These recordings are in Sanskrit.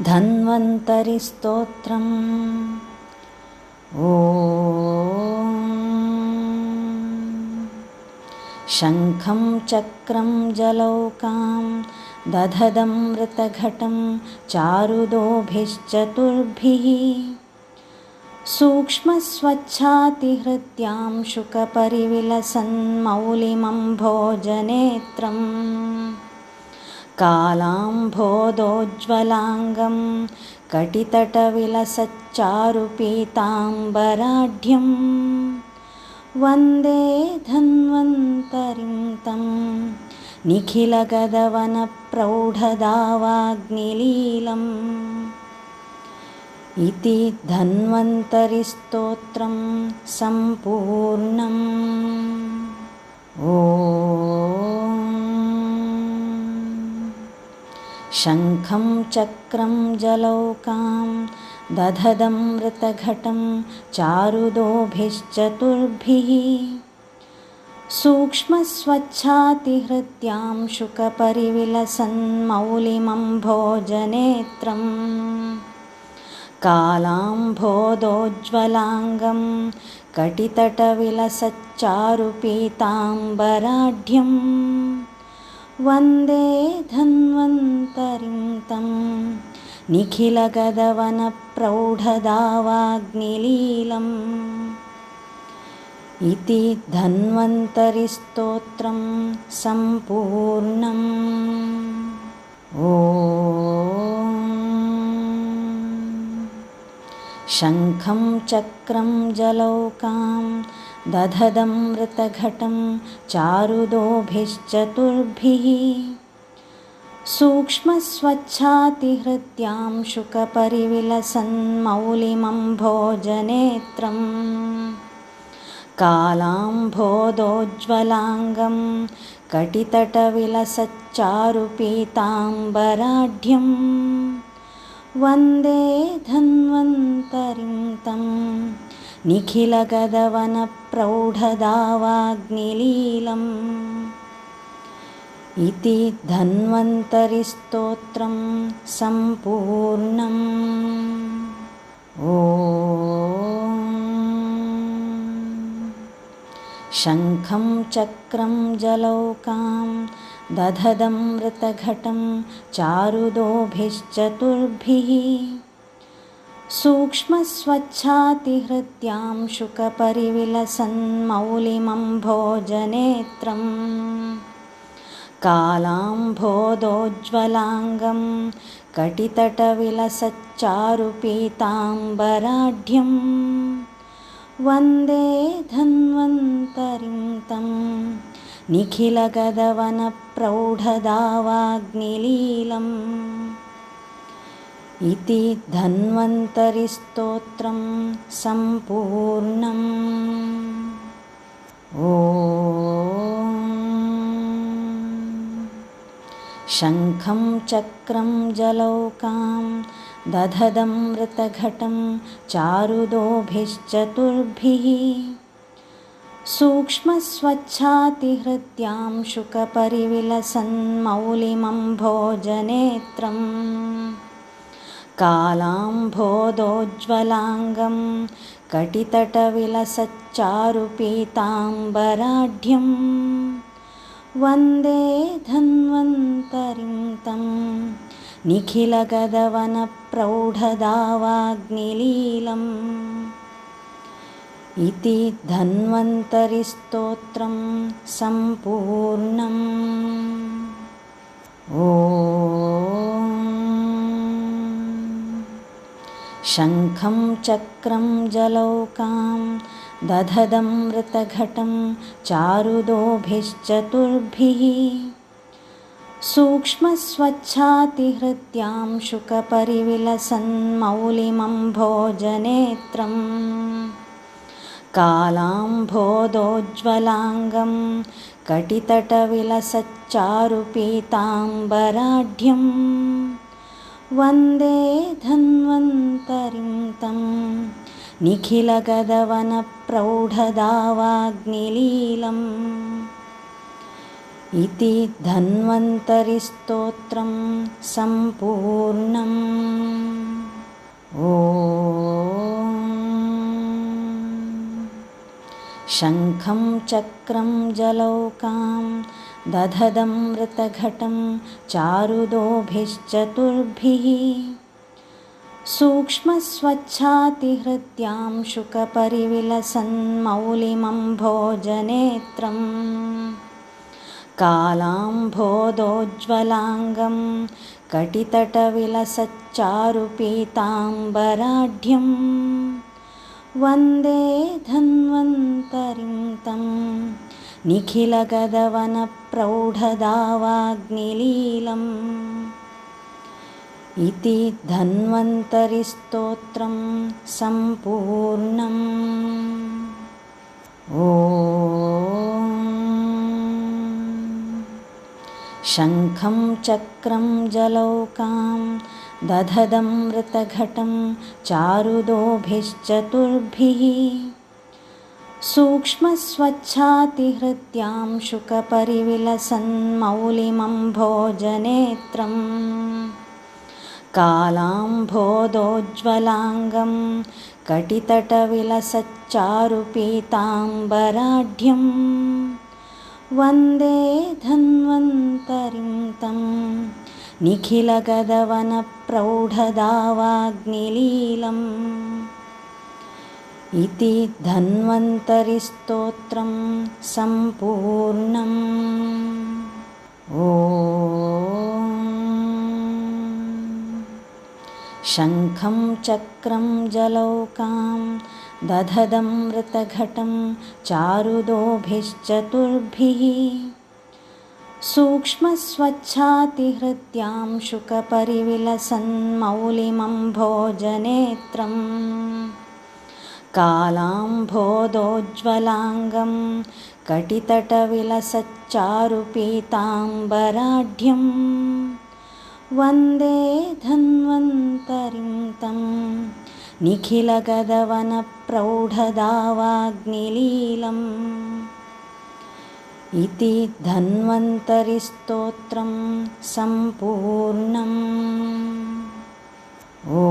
धन्वन्तरिस्तोत्रम्। ॐ शङ्खं चक्रं जलौकां दधदमृतघटं चारुदोभिश्चतुर्भिः सूक्ष्मस्वच्छातिहृत्यां शुकपरिविलसन्मौलिमम्भोजनेत्रम् कालाम्भोदोज्ज्वलाङ्गं कटितटविलसच्चारुपीताम्बराढ्यं वन्दे धन्वन्तरिं तं निखिलगदवनप्रौढदावाग्निलीलम्। इति धन्वन्तरिस्तोत्रं सम्पूर्णम्। ॐ शङ्खं चक्रं जलौकां दधदमृतघटं चारुदोभिश्चतुर्भिः सूक्ष्मस्वच्छातिहृत्यां शुकपरिविलसन्मौलिमम्भोजनेत्रम् कालाम्भोदोज्ज्वलाङ्गं कटितटविलसच्चारुपीताम्बराढ्यं वन्दे धन्वन्तरिं तं निखिलगदवनप्रौढदावाग्निलीलम्। इति धन्वन्तरिस्तोत्रं सम्पूर्णम्। ॐ शङ्खं चक्रं जलौकां दधदमृतघटं चारुदोभिश्चतुर्भिः सूक्ष्मस्वच्छातिहृत्यां शुकपरिविलसन्मौलिमम्भोजनेत्रम् कालाम्भोदोज्ज्वलाङ्गं कटितटविलसच्चारुपीताम्बराढ्यं वन्दे धन्वन्तरिं तं निखिलगदवनप्रौढदावाग्निलीलम्। इति धन्वन्तरिस्तोत्रं सम्पूर्णम्। ॐ शङ्खं चक्रं जलौकां दधदमृतघटं चारुदोभिश्चतुर्भिः सूक्ष्मस्वच्छातिहृत्यां शुकपरिविलसन्मौलिमम्भोजनेत्रम् कालाम्भोदोज्ज्वलाङ्गं कटितटविलसच्चारुपीताम्बराढ्यं वन्दे धन्वन्तरिं तं निखिलगदवनप्रौढदावाग्निलीलम्। इति धन्वन्तरिस्तोत्रं सम्पूर्णम्। ॐ शङ्खं चक्रं जलौकां दधदमृतघटं चारुदोभिश्चतुर्भिः सूक्ष्मस्वच्छातिहृत्यां शुकपरिविलसन्मौलिमम्भोजनेत्रम् कालाम्भोदोज्ज्वलाङ्गं कटितटविलसच्चारुपीताम्बराढ्यं वन्दे धन्वन्तरिं तं निखिलगदवनप्रौढदावाग्निलीलम्। इति धन्वन्तरिस्तोत्रं सम्पूर्णम्। ॐ शङ्खं चक्रं जलौकां दधदमृतघटं चारुदोभिश्चतुर्भिः सूक्ष्मस्वच्छातिहृत्यां शुकपरिविलसन्मौलिमम्भोजनेत्रम् कालाम्भोदोज्ज्वलाङ्गं कटितटविलसच्चारुपीताम्बराढ्यं वन्दे धन्वन्तरिं तं निखिलगदवनप्रौढदावाग्निलीलम्। इति धन्वन्तरिस्तोत्रं सम्पूर्णम्। शङ्खं चक्रं जलौकां दधदमृतघटं चारुदोभिश्चतुर्भिः सूक्ष्मस्वच्छातिहृद्यां शुकपरिविलसन्मौलिमम्भोजनेत्रम् कालाम्भोदोज्ज्वलाङ्गं कटितटविलसच्चारुपीताम्बराढ्यं वन्दे धन्वन्तरिं तं निखिलगदवनप्रौढदावाग्निलीलम् इति धन्वन्तरिस्तोत्रं सम्पूर्णम्। ॐ शङ्खं चक्रं जलौकां दधदमृतघटं चारुदोभिश्चतुर्भिः सूक्ष्मस्वच्छातिहृद्यां शुकपरिविलसन्मौलिमम्भोजनेत्रम् कालाम्भोदोज्ज्वलाङ्गं कटितटविलसच्चारुपीताम्बराढ्यं वन्दे धन्वन्तरिं तं निखिलगदवनप्रौढदावाग्निलीलम् इति धन्वन्तरिस्तोत्रं सम्पूर्णम्। ॐ शङ्खं चक्रं जलौकां दधदमृतघटं चारुदोभिश्चतुर्भिः सूक्ष्मस्वच्छातिहृद्यां शुकपरिविलसन्मौलिमम्भोजनेत्रम् कालाम्भोदोज्ज्वलाङ्गं कटितटविलसच्चारुपीताम्बराढ्यं वन्दे धन्वन्तरिं तं निखिलगदवनप्रौढदावाग्निलीलम् इति धन्वन्तरिस्तोत्रं सम्पूर्णम्। ॐ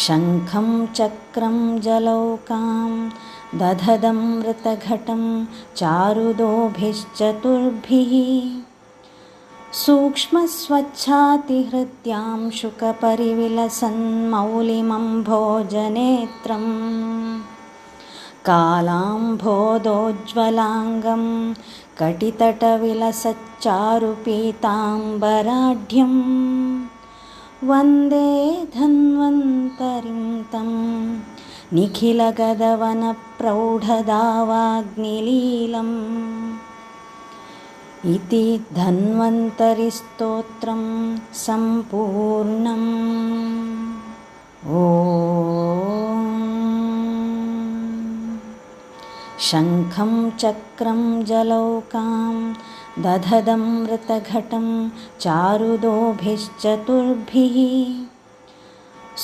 शङ्खं चक्रं जलौकां दधदमृतघटं चारुदोभिश्चतुर्भिः सूक्ष्मस्वच्छातिहृद्यां शुकपरिविलसन्मौलिमम्भोजनेत्रम् कालाम्भोदोज्ज्वलाङ्गं कटितटविलसच्चारुपीताम्बराढ्यं वन्दे धन्वन्तरिं तं निखिलगदवनप्रौढदावाग्निलीलम् इति धन्वन्तरिस्तोत्रं सम्पूर्णम्। ॐ शङ्खं चक्रं जलौकां दधदमृतघटं चारुदोभिश्चतुर्भिः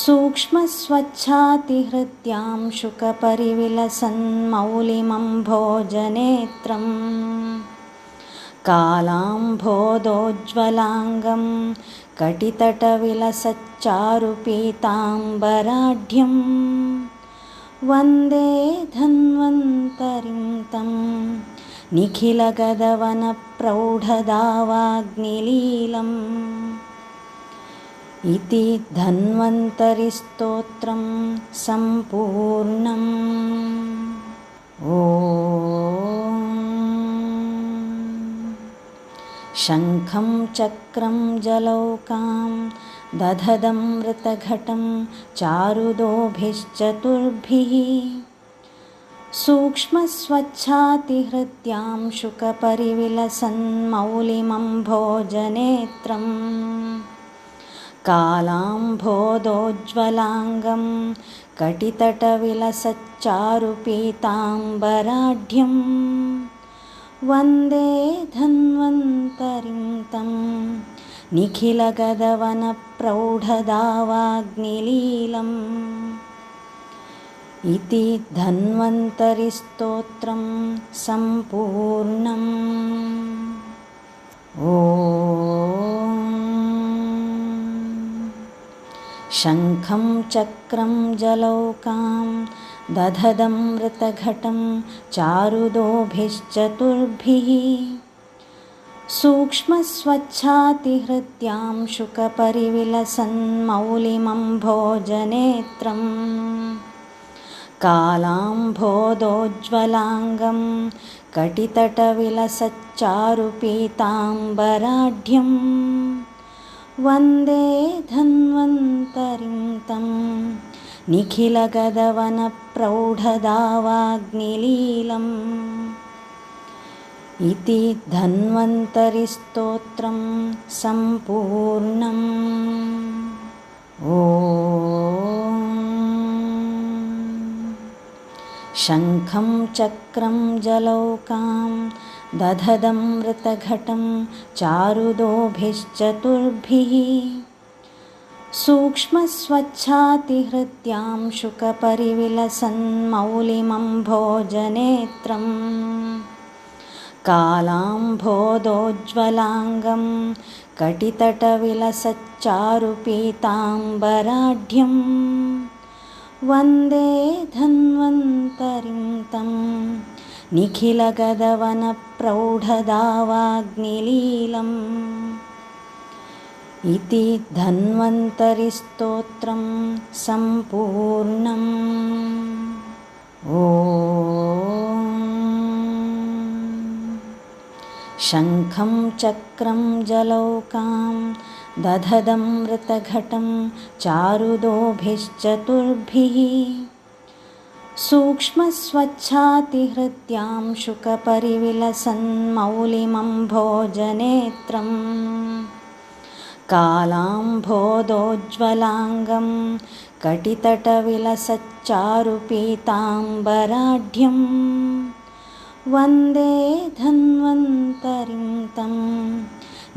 सूक्ष्मस्वच्छातिहृद्यां शुकपरिविलसन्मौलिमम्भोजनेत्रम् कालाम्भोदोज्ज्वलाङ्गं कटितटविलसच्चारुपीताम्बराढ्यं वन्दे धन्वन्तरिं तं निखिलगदवनप्रौढदावाग्निलीलम् इति धन्वन्तरिस्तोत्रं सम्पूर्णम्। ॐ शङ्खं चक्रं जलौकां दधदमृतघटं चारुदोभिश्चतुर्भिः सूक्ष्मस्वच्छातिहृद्यां शुकपरिविलसन्मौलिमम्भोजनेत्रम् कालाम्भोदोज्ज्वलाङ्गं कटितटविलसच्चारुपीताम्बराढ्यं वन्दे धन्वन्तरिं तं निखिलगदवनप्रौढदावाग्निलीलम् इति धन्वन्तरिस्तोत्रं सम्पूर्णम्। ॐ शङ्खं चक्रं जलौकां दधदमृतघटं चारुदोभिश्चतुर्भिः सूक्ष्मस्वच्छातिहृत्यां शुकपरिविलसन्मौलिमम्भोजनेत्रम् कालाम्भोदोज्ज्वलाङ्गं कटितटविलसच्चारुपीताम्बराढ्यं वन्दे धन्वन्तरिं तं निखिलगदवनप्रौढदावाग्निलीलम् इति धन्वन्तरिस्तोत्रं सम्पूर्णम्। ॐ शङ्खं चक्रं जलौकां दधदमृतघटं चारुदोभिश्चतुर्भिः सूक्ष्मस्वच्छातिहृत्यां शुकपरिविलसन्मौलिमम्भोजनेत्रम् कालाम्भोदोज्ज्वलाङ्गं कटितटविलसच्चारुपीताम्बराढ्यं वन्दे धन्वन्तरिं तं निखिलगदवनप्रौढदावाग्निलीलम् इति धन्वन्तरिस्तोत्रं सम्पूर्णम्। ॐ शङ्खं चक्रं जलौकां दधदमृतघटं चारुदोभिश्चतुर्भिः सूक्ष्मस्वच्छातिहृत्यां शुकपरिविलसन्मौलिमम्भोजनेत्रम् कालाम्भोदोज्ज्वलाङ्गं कटितटविलसच्चारुपीताम्बराढ्यं वन्दे धन्वन्तरिं तं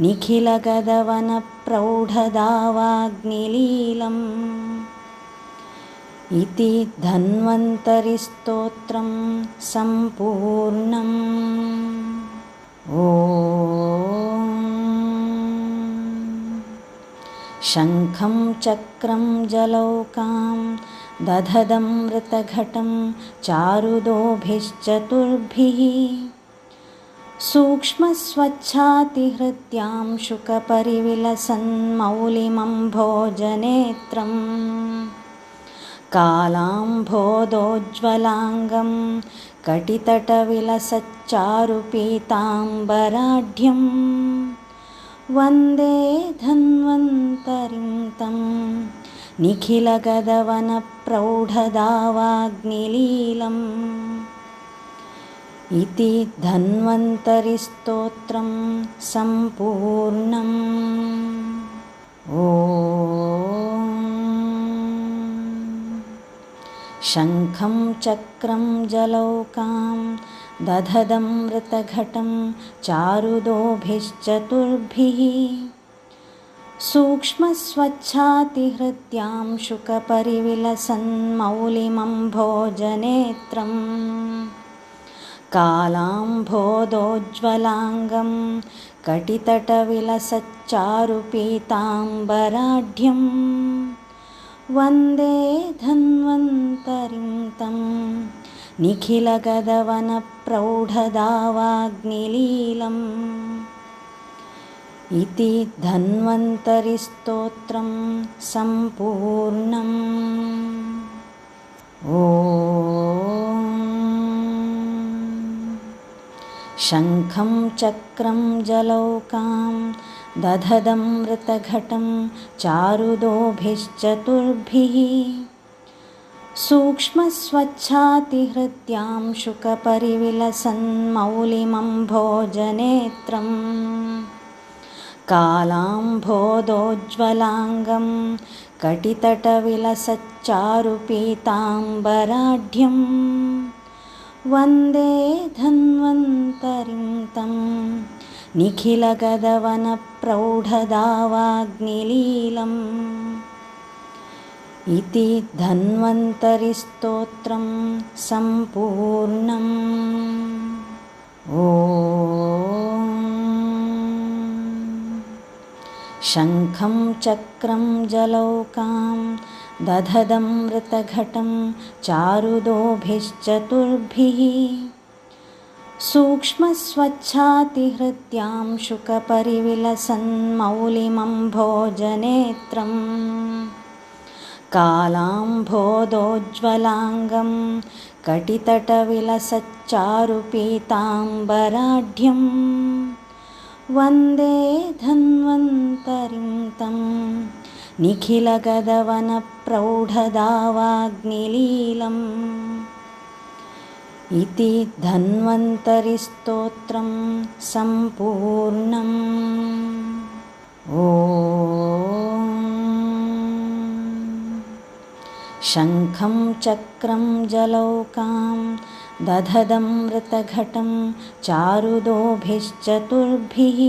निखिलगदवनप्रौढदावाग्निलीलम् इति धन्वन्तरिस्तोत्रं सम्पूर्णम्। ॐ शङ्खं चक्रं जलौकां दधदमृतघटं चारुदोभिश्चतुर्भिः सूक्ष्मस्वच्छातिहृत्यां शुकपरिविलसन्मौलिमम्भोजनेत्रम् कालाम्भोदोज्ज्वलाङ्गं कटितटविलसच्चारुपीताम्बराढ्यं वन्दे धन्वन्तरिं तं निखिलगदवनप्रौढदावाग्निलीलम् इति धन्वन्तरिस्तोत्रं सम्पूर्णम्। ॐ शङ्खं चक्रं जलौकां दधदमृतघटं चारुदोभिश्चतुर्भिः सूक्ष्मस्वच्छातिहृत्यां शुकपरिविलसन्मौलिमम्भोजनेत्रम् कालाम्भोदोज्ज्वलाङ्गं कटितटविलसच्चारुपीताम्बराढ्यं वन्दे धन्वन्तरिं तं निखिलगदवनप्रौढदावाग्निलीलम् इति धन्वन्तरिस्तोत्रं सम्पूर्णम्। ॐ शङ्खं चक्रं जलौकां दधदमृतघटं चारुदोभिश्चतुर्भिः सूक्ष्मस्वच्छातिहृत्यां शुकपरिविलसन्मौलिमम्भोजनेत्रम् कालाम्भोदोज्ज्वलाङ्गं कटितटविलसच्चारुपीताम्बराढ्यं वन्दे धन्वन्तरिं तं निखिलगदवनप्रौढदावाग्निलीलम् इति धन्वन्तरिस्तोत्रं सम्पूर्णम्। ॐ शङ्खं चक्रं जलौकां दधदमृतघटं चारुदोभिश्चतुर्भिः सूक्ष्मस्वच्छातिहृत्यां शुकपरिविलसन्मौलिमम्भोजनेत्रं कालाम्भोदोज्ज्वलाङ्गं कटितटविलसच्चारुपीताम्बराढ्यं वन्दे धन्वन्तरिं तं निखिलगदवनप्रौढदावाग्निलीलम् इति धन्वन्तरिस्तोत्रं सम्पूर्णम्। ॐ शङ्खं चक्रं जलौकां दधदमृतघटं चारुदोभिश्चतुर्भिः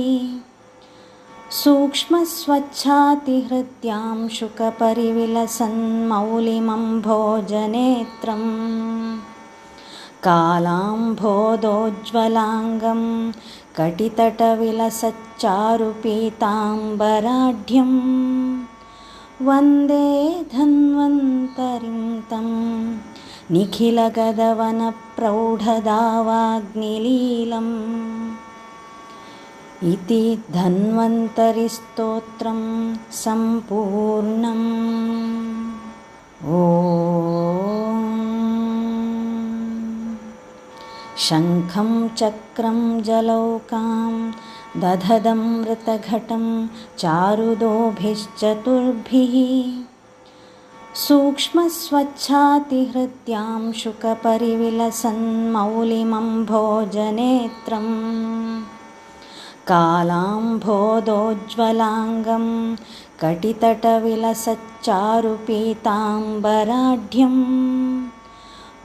सूक्ष्मस्वच्छातिहृत्यां शुकपरिविलसन्मौलिमम्भोजनेत्रं कालाम्भोदोज्ज्वलाङ्गं कटितटविलसच्चारुपीताम्बराढ्यं वन्दे धन्वन्तरिं तं निखिलगदवनप्रौढदावाग्निलीलम् इति धन्वन्तरिस्तोत्रं सम्पूर्णम्। ॐ शङ्खं चक्रं जलौकां दधदमृतघटं चारुदोभिश्चतुर्भिः सूक्ष्मस्वच्छातिहृत्यां शुकपरिविलसन्मौलिमम्भोजनेत्रं कालाम्भोदोज्ज्वलाङ्गं कटितटविलसच्चारुपीताम्बराढ्यं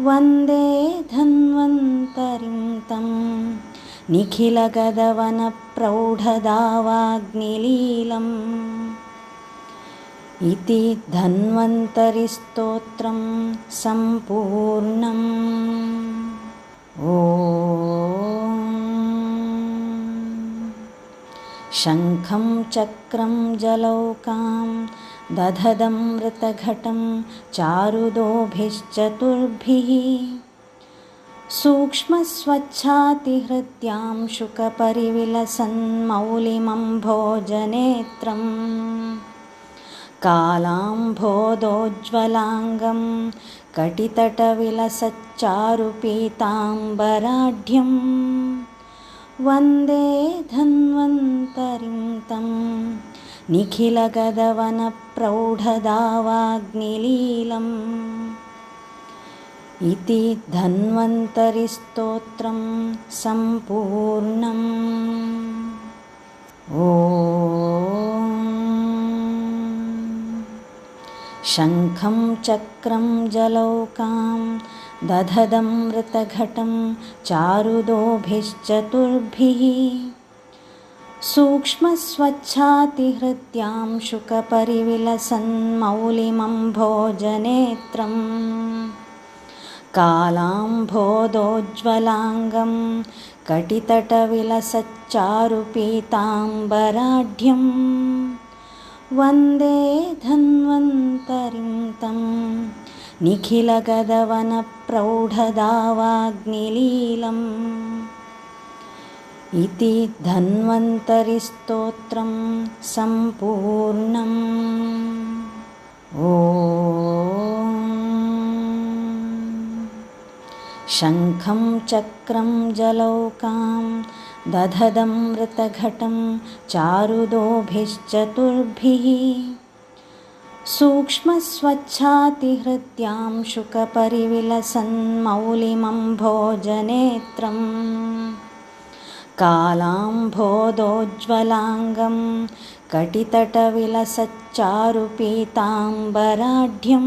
वन्दे धन्वन्तरिं तं निखिलगदवनप्रौढदावाग्निलीलम् इति धन्वन्तरिस्तोत्रं सम्पूर्णम्। ॐ शङ्खं चक्रं जलौकां दधदमृतघटं चारुदोभिश्चतुर्भिः सूक्ष्मस्वच्छातिहृत्यां शुकपरिविलसन्मौलिमम्भोजनेत्रं कालाम्भोदोज्ज्वलाङ्गं कटितटविलसच्चारुपीताम्बराढ्यं वन्दे धन्वन्तरिं तं निखिलगदवनप्रौढदावाग्निलीलम् इति धन्वन्तरिस्तोत्रं सम्पूर्णम्। ॐ शङ्खं चक्रं जलौकां दधदमृतघटं चारुदोभिश्चतुर्भिः सूक्ष्मस्वच्छातिहृत्यां शुकपरिविलसन्मौलिमम्भोजनेत्रं कालाम्भोदोज्ज्वलाङ्गं कटितटविलसच्चारुपीताम्बराढ्यं वन्दे धन्वन्तरिं तं निखिलगदवनप्रौढदावाग्निलीलम् इति धन्वन्तरिस्तोत्रं सम्पूर्णम्। ॐ शङ्खं चक्रं जलौकां दधदमृतघटं चारुदोभिश्चतुर्भिः सूक्ष्मस्वच्छातिहृत्यां शुकपरिविलसन्मौलिमम्भोजनेत्रं कालाम्भोदोज्ज्वलाङ्गं कटितटविलसच्चारुपीताम्बराढ्यं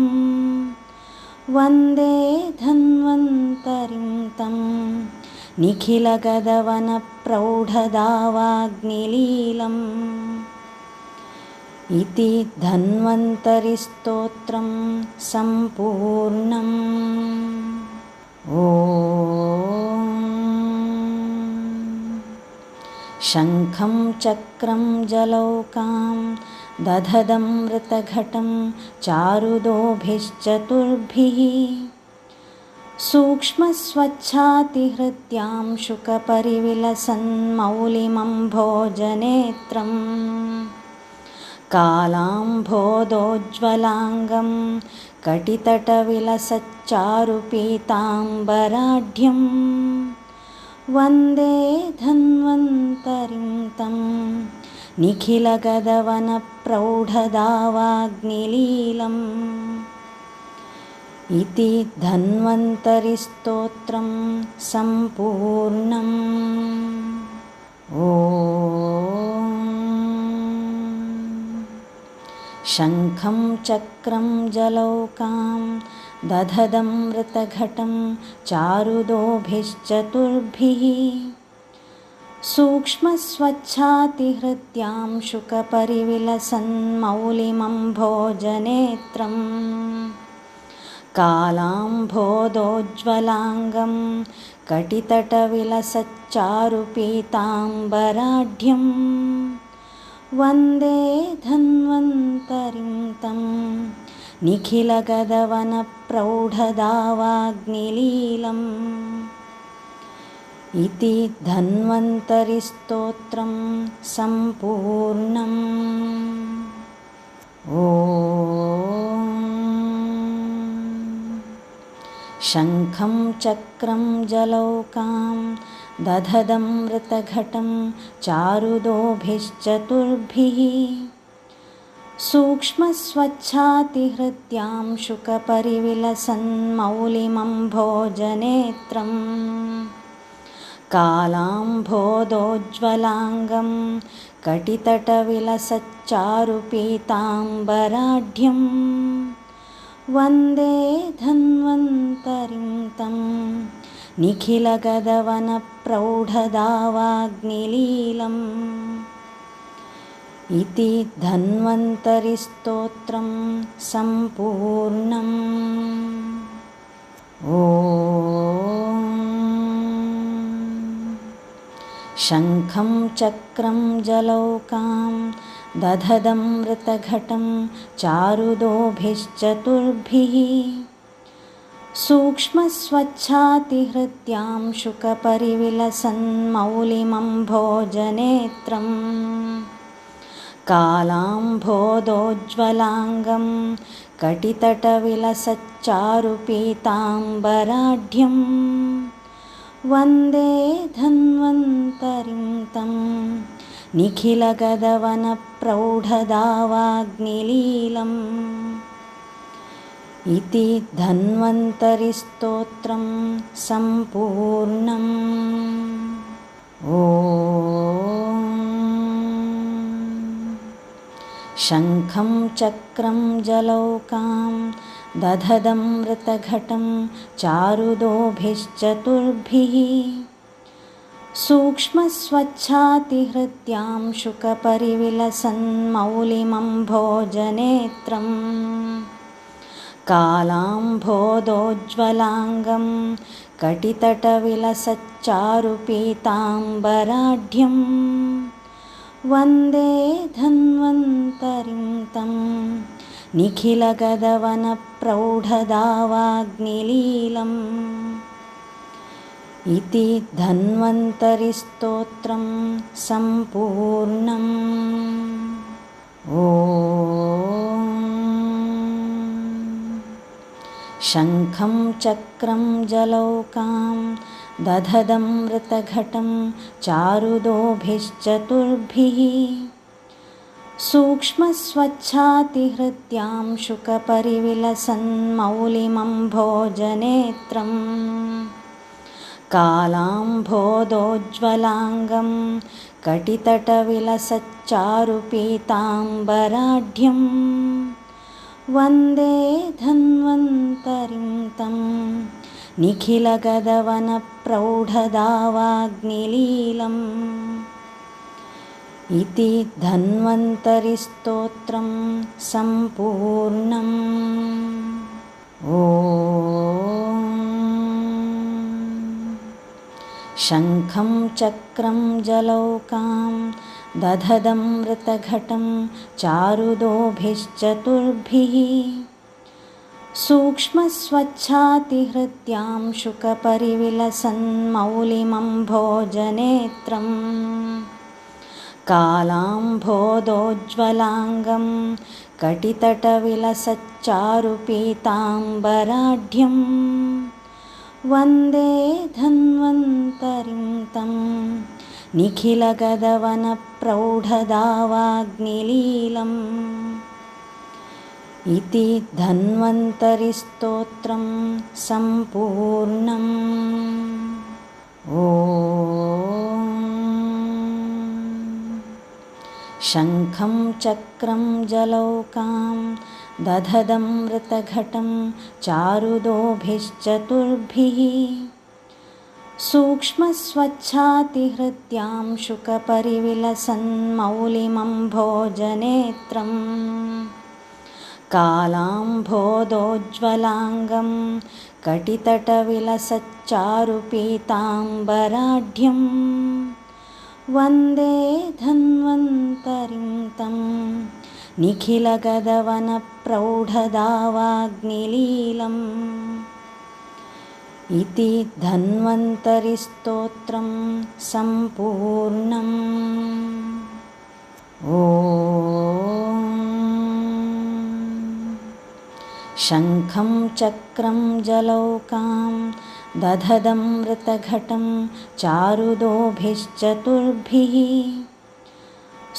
वन्दे धन्वन्तरिं तं निखिलगदवनप्रौढदावाग्निलीलम् इति धन्वन्तरिस्तोत्रं सम्पूर्णम्। ॐ शङ्खं चक्रं जलौकां दधदमृतघटं चारुदोभिश्चतुर्भिः सूक्ष्मस्वच्छातिहृत्यां शुकपरिविलसन्मौलिमम्भोजनेत्रं कालाम्भोदोज्ज्वलाङ्गं कटितटविलसच्चारुपीताम्बराढ्यं वन्दे धन्वन्तरिं तं निखिलगदवनप्रौढदावाग्निलीलम् इति धन्वन्तरिस्तोत्रं सम्पूर्णम्। ॐ शङ्खं चक्रं जलौकां दधदमृतघटं चारुदोभिश्चतुर्भिः सूक्ष्मस्वच्छातिहृत्यां शुकपरिविलसन्मौलिमम्भोजनेत्रम् कालाम्भोदोज्ज्वलाङ्गं कटितटविलसच्चारुपीताम्बराढ्यं वन्दे धन्वन्तरिं तं निखिलगदवनप्रौढदावाग्निलीलम् इति धन्वन्तरिस्तोत्रं सम्पूर्णम्। ॐ शङ्खं चक्रं जलौकां दधदमृतघटं चारुदोभिश्चतुर्भिः सूक्ष्मस्वच्छातिहृत्यां शुकपरिविलसन्मौलिमम्भोजनेत्रं कालाम्भोदोज्ज्वलाङ्गं कटितटविलसच्चारुपीताम्बराढ्यं वन्दे धन्वन्तरिं तं निखिलगदवनप्रौढदावाग्निलीलम् इति धन्वन्तरिस्तोत्रं सम्पूर्णम्। ॐ शङ्खं चक्रं जलौकां दधदमृतघटं चारुदोभिश्चतुर्भिः सूक्ष्मस्वच्छातिहृत्यां शुकपरिविलसन्मौलिमम्भोजनेत्रं कालाम्भोदोज्ज्वलाङ्गं कटितटविलसच्चारुपीताम्बराढ्यं वन्दे धन्वन्तरिं तं निखिलगदवनप्रौढदावाग्निलीलम् इति धन्वन्तरिस्तोत्रं सम्पूर्णम्। ॐ शङ्खं चक्रं जलौकां दधदमृतघटं चारुदोभिश्चतुर्भिः सूक्ष्मस्वच्छातिहृत्यां शुकपरिविलसन्मौलिमम्भोजनेत्रं कालाम्भोदोज्ज्वलाङ्गं कटितटविलसच्चारुपीताम्बराढ्यं वन्दे धन्वन्तरिं तं निखिलगदवनप्रौढदावाग्निलीलम् इति धन्वन्तरिस्तोत्रं सम्पूर्णम्। ॐ शङ्खं चक्रं जलौकां दधदमृतघटं चारुदोभिश्चतुर्भिः सूक्ष्मस्वच्छातिहृत्यां शुकपरिविलसन्मौलिमम्भोजनेत्रं कालाम्भोदोज्ज्वलाङ्गं कटितटविलसच्चारुपीताम्बराढ्यं वन्दे धन्वन्तरिं तं निखिलगदवनप्रौढदावाग्निलीलम् इति धन्वन्तरिस्तोत्रं सम्पूर्णम्। ॐ शङ्खं चक्रं जलौकां दधदमृतघटं चारुदोभिश्चतुर्भिः सूक्ष्मस्वच्छातिहृत्यां शुकपरिविलसन्मौलिमम्भोजनेत्रम् कालाम्भोदोज्ज्वलाङ्गं कटितटविलसच्चारुपीताम्बराढ्यं वन्दे धन्वन्तरिं तं निखिलगदवनप्रौढदावाग्निलीलम् इति धन्वन्तरिस्तोत्रं सम्पूर्णम्। ॐ शङ्खं चक्रं जलौकां दधदमृतघटं चारुदोभिश्चतुर्भिः सूक्ष्मस्वच्छातिहृत्यां शुकपरिविलसन्मौलिमम्भोजनेत्रम् कालाम्भोदोज्ज्वलाङ्गं कटितटविलसच्चारुपीताम्बराढ्यं वन्दे धन्वन्तरिं तं निखिलगदवनप्रौढदावाग्निलीलम् इति धन्वन्तरिस्तोत्रं सम्पूर्णम्। ॐ शङ्खं चक्रं जलौकां दधदमृतघटं चारुदोभिश्चतुर्भिः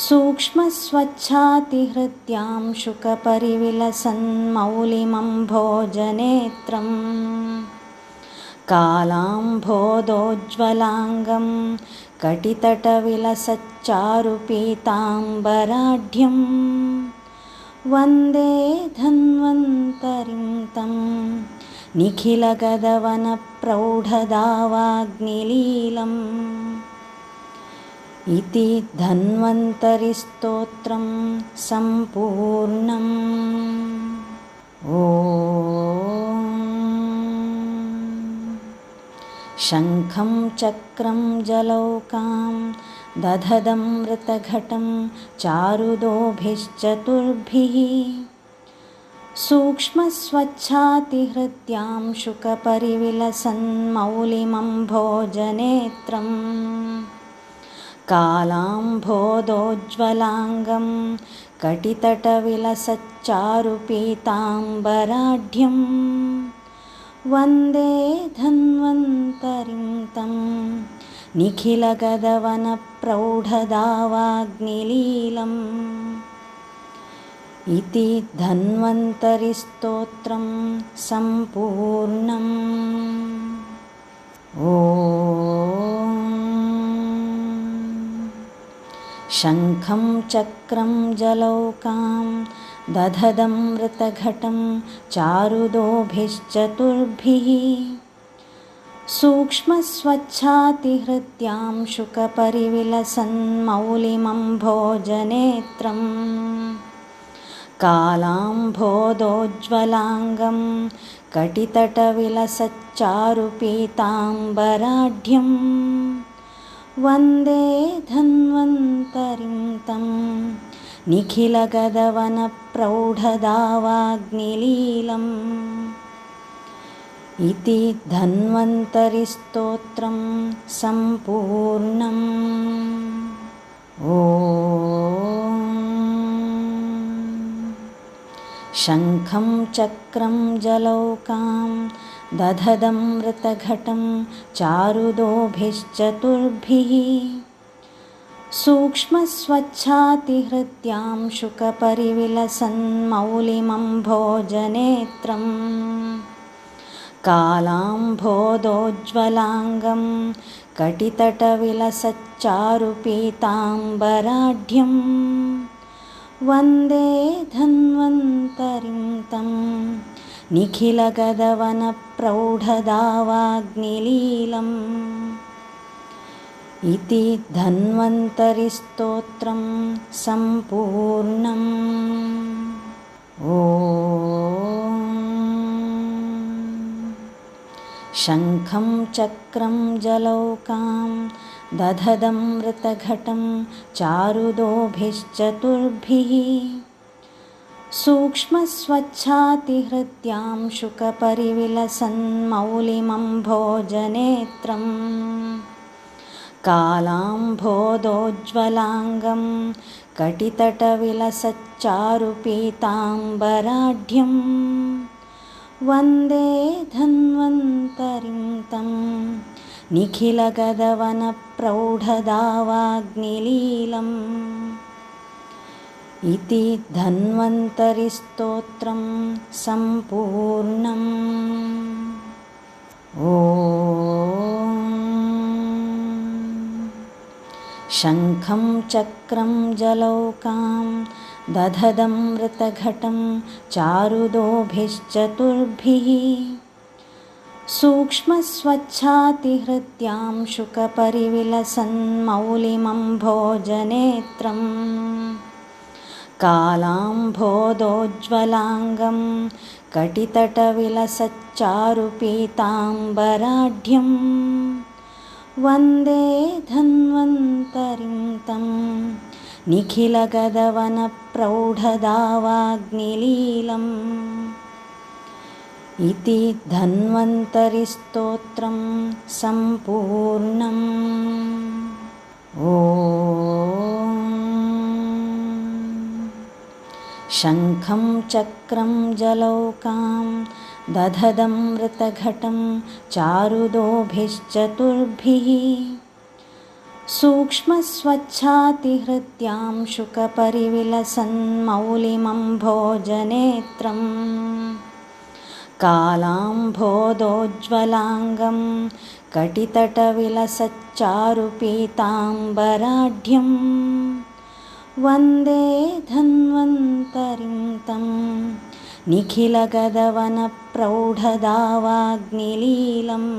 सूक्ष्मस्वच्छातिहृत्यां शुकपरिविलसन्मौलिमम्भोजनेत्रम् कालाम्भोदोज्ज्वलाङ्गं कटितटविलसच्चारुपीताम्बराढ्यं वन्दे धन्वन्तरिं तं निखिलगदवनप्रौढदावाग्निलीलम् इति धन्वन्तरिस्तोत्रं सम्पूर्णम्। ॐ शङ्खं चक्रं जलौकां दधदमृतघटं चारुदोभिश्चतुर्भिः सूक्ष्मस्वच्छातिहृत्यां शुकपरिविलसन्मौलिमम्भोजनेत्रम् कालाम्भोदोज्ज्वलाङ्गं कटितटविलसच्चारुपीताम्बराढ्यं वन्दे धन्वन्तरिं तं निखिलगदवनप्रौढदावाग्निलीलम् इति धन्वन्तरिस्तोत्रं सम्पूर्णम्। ॐ शङ्खं चक्रं जलौकां दधदमृतघटं चारुदोभिश्चतुर्भिः सूक्ष्मस्वच्छातिहृत्यां शुकपरिविलसन्मौलिमम्भोजनेत्रम् कालाम्भोदोज्ज्वलाङ्गं कटितटविलसच्चारुपीताम्बराढ्यं वन्दे धन्वन्तरिं तं निखिलगदवनप्रौढदावाग्निलीलम् इति धन्वन्तरिस्तोत्रं सम्पूर्णम्। ॐ शङ्खं चक्रं जलौकां दधदमृतघटं चारुदोभिश्चतुर्भिः सूक्ष्मस्वच्छातिहृत्यां शुकपरिविलसन्मौलिमम्भोजनेत्रम् कालाम्भोदोज्ज्वलाङ्गं कटितटविलसच्चारुपीताम्बराढ्यं वन्दे धन्वन्तरिं तं निखिलगदवनप्रौढदावाग्निलीलम् इति धन्वन्तरिस्तोत्रं सम्पूर्णम्। ॐ शङ्खं चक्रं जलौकां दधदमृतघटं चारुदोभिश्चतुर्भिः सूक्ष्मस्वच्छातिहृत्यां शुकपरिविलसन्मौलिमम्भोजनेत्रम् कालाम्भोदोज्ज्वलाङ्गं कटितटविलसच्चारुपीताम्बराढ्यं वन्दे धन्वन्तरिं तं निखिलगदवनप्रौढदावाग्निलीलम् इति धन्वन्तरिस्तोत्रं सम्पूर्णम्। ॐ शङ्खं चक्रं जलौकां दधदमृतघटं चारुदोभिश्चतुर्भिः सूक्ष्मस्वच्छातिहृत्यां शुकपरिविलसन्मौलिमम्भोजनेत्रम् कालाम्भोदोज्ज्वलाङ्गं कटितटविलसच्चारुपीताम्बराढ्यं वन्दे धन्वन्तरिं तं निखिलगदवनप्रौढदावाग्निलीलम् इति धन्वन्तरिस्तोत्रं सम्पूर्णम्। ॐ शङ्खं चक्रं जलौकां दधदमृतघटं चारुदोभिश्चतुर्भिः सूक्ष्मस्वच्छातिहृत्यां शुकपरिविलसन्मौलिमम्भोजनेत्रम् कालाम्भोदोज्ज्वलाङ्गं कटितटविलसच्चारुपीताम्बराढ्यं वन्दे धन्वन्तरिं तं निखिलगदवनप्रौढदावाग्निलीलम्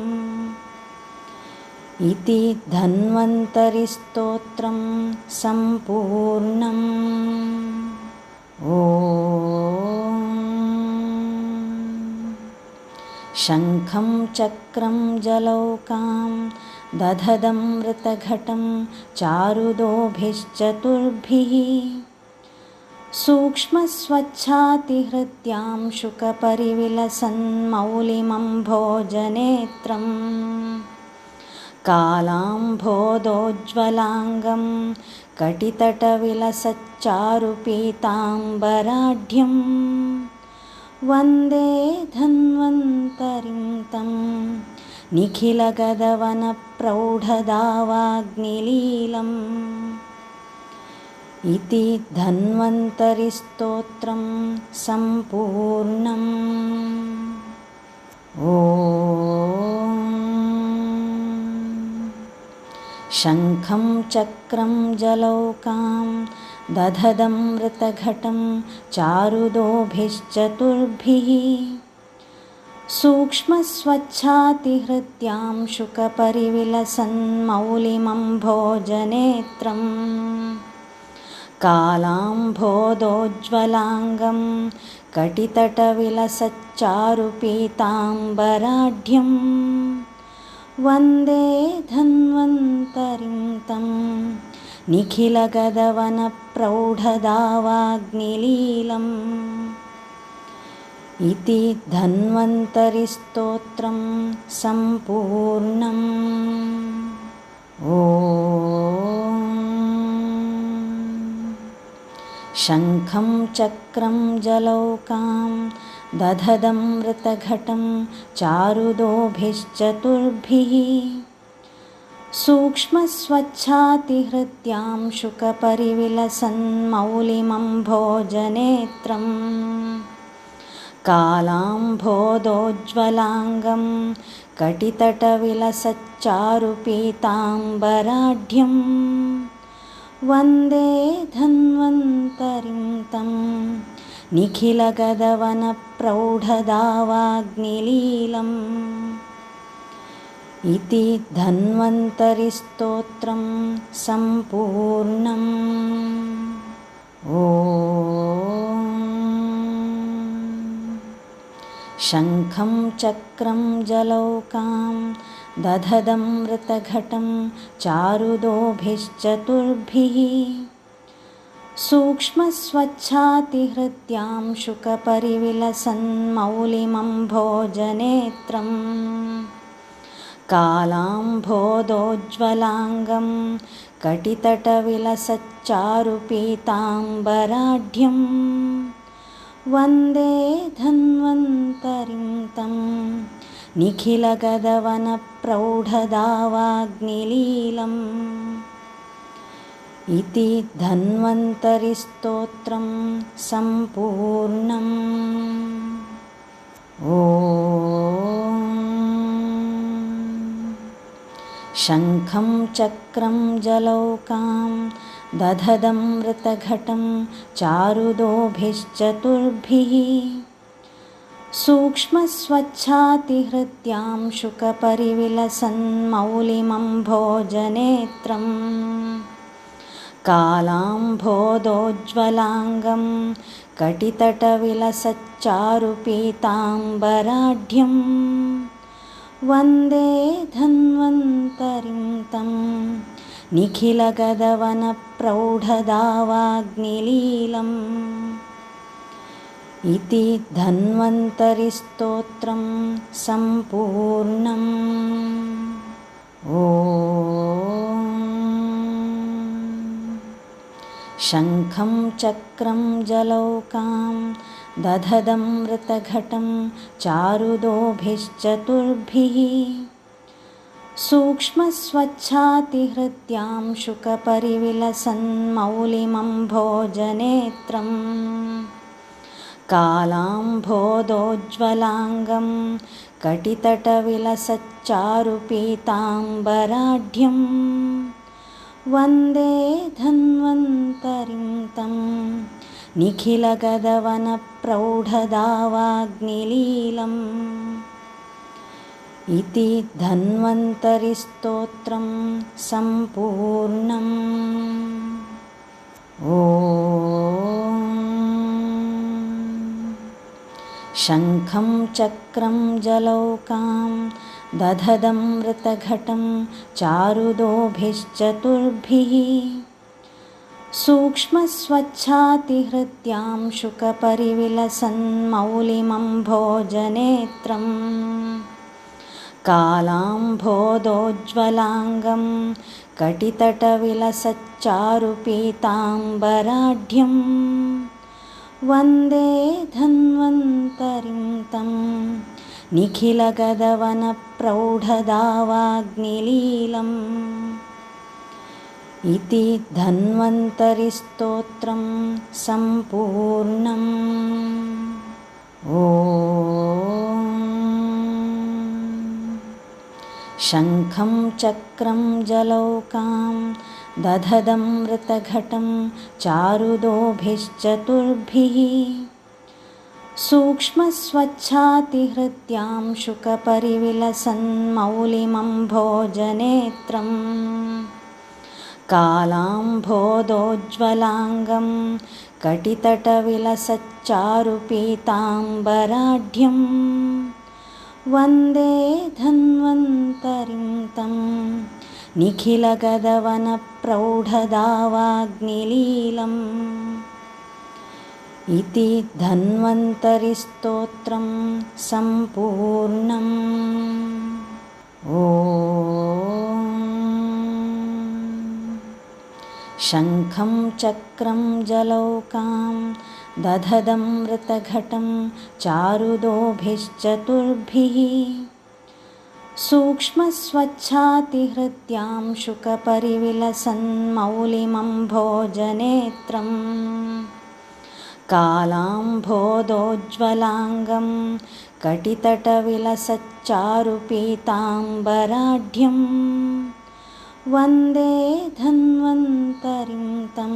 इति धन्वन्तरिस्तोत्रं सम्पूर्णम्। ॐ शङ्खं चक्रं जलौकां दधदमृतघटं चारुदोभिश्चतुर्भिः सूक्ष्मस्वच्छातिहृत्यां शुकपरिविलसन्मौलिमम्भोजनेत्रम् कालाम्भोदोज्ज्वलाङ्गं कटितटविलसच्चारुपीताम्बराढ्यं वन्दे धन्वन्तरिं तं निखिलगदवनप्रौढदावाग्निलीलम् इति धन्वन्तरिस्तोत्रं सम्पूर्णम्। ॐ शङ्खं चक्रं जलौकां दधदमृतघटं चारुदोभिश्चतुर्भिः सूक्ष्मस्वच्छातिहृत्यां शुकपरिविलसन्मौलिमम्भोजनेत्रम् कालाम्भोदोज्ज्वलाङ्गं कटितटविलसच्चारुपीताम्बराढ्यं वन्दे धन्वन्तरिं तं निखिलगदवनप्रौढदावाग्निलीलम् इति धन्वन्तरिस्तोत्रं सम्पूर्णम्। ॐ शङ्खं चक्रं जलौकां दधदमृतघटं चारुदोभिश्चतुर्भिः सूक्ष्मस्वच्छातिहृत्यां शुकपरिविलसन्मौलिमम्भोजनेत्रम् कालाम्भोदोज्ज्वलाङ्गं कटितटविलसच्चारुपीताम्बराढ्यं वन्दे धन्वन्तरिं तं निखिलगदवनप्रौढदावाग्निलीलम् इति धन्वन्तरिस्तोत्रं सम्पूर्णम्। ॐ शङ्खं चक्रं जलौकां दधदमृतघटं चारुदोभिश्चतुर्भिः सूक्ष्मस्वच्छातिहृत्यां शुकपरिविलसन्मौलिमम्भोजनेत्रम् कालाम्भोदोज्ज्वलाङ्गं कटितटविलसच्चारुपीताम्बराढ्यं वन्दे धन्वन्तरिं तं निखिलगदवनप्रौढदावाग्निलीलम् इति धन्वन्तरिस्तोत्रं सम्पूर्णम्। ॐ शङ्खं चक्रं जलौकां दधदमृतघटं चारुदोभिश्चतुर्भिः सूक्ष्मस्वच्छातिहृत्यां शुकपरिविलसन्मौलिमम्भोजनेत्रम् कालाम्भोदोज्ज्वलाङ्गं कटितटविलसच्चारुपीताम्बराढ्यं वन्दे धन्वन्तरिं तं निखिलगदवनप्रौढदावाग्निलीलम् इति धन्वन्तरिस्तोत्रं सम्पूर्णम्। ॐ शङ्खं चक्रं जलौकां दधदमृतघटं चारुदोभिश्चतुर्भिः सूक्ष्मस्वच्छातिहृत्यां शुकपरिविलसन्मौलिमम्भोजनेत्रम् कालाम्भोदोज्ज्वलाङ्गं कटितटविलसच्चारुपीताम्बराढ्यं वन्दे धन्वन्तरिं तं निखिलगदवनप्रौढदावाग्निलीलम् इति धन्वन्तरिस्तोत्रं सम्पूर्णम्। ॐ शङ्खं चक्रं जलौकां दधदमृतघटं चारुदोभिश्चतुर्भिः सूक्ष्मस्वच्छातिहृत्यां शुकपरिविलसन्मौलिमम्भोजनेत्रम् कालाम्भोदोज्ज्वलाङ्गं कटितटविलसच्चारुपीताम्बराढ्यं वन्दे धन्वन्तरिं तं निखिलगदवनप्रौढदावाग्निलीलम् इति धन्वन्तरिस्तोत्रं सम्पूर्णम्। ॐ शङ्खं चक्रं जलौकां दधदमृतघटं चारुदोभिश्चतुर्भिः सूक्ष्मस्वच्छातिहृत्यां शुकपरिविलसन्मौलिमम्भोजनेत्रम् कालाम्भोदोज्ज्वलाङ्गं कटितटविलसच्चारुपीताम्बराढ्यं वन्दे धन्वन्तरिं तं निखिलगदवनप्रौढदावाग्निलीलम् इति धन्वन्तरिस्तोत्रं सम्पूर्णम्। ॐ शङ्खं चक्रं जलौकां दधदमृतघटं चारुदोभिश्चतुर्भिः सूक्ष्मस्वच्छातिहृत्यां शुकपरिविलसन्मौलिमम्भोजनेत्रम् कालाम्भोदोज्ज्वलाङ्गं कटितटविलसच्चारुपीताम्बराढ्यं वन्दे धन्वन्तरिं तं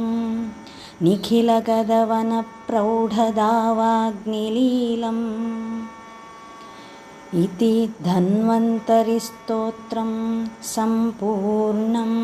निखिलगदवनप्रौढदावाग्निलीलम् इति धन्वन्तरिस्तोत्रं सम्पूर्णम्।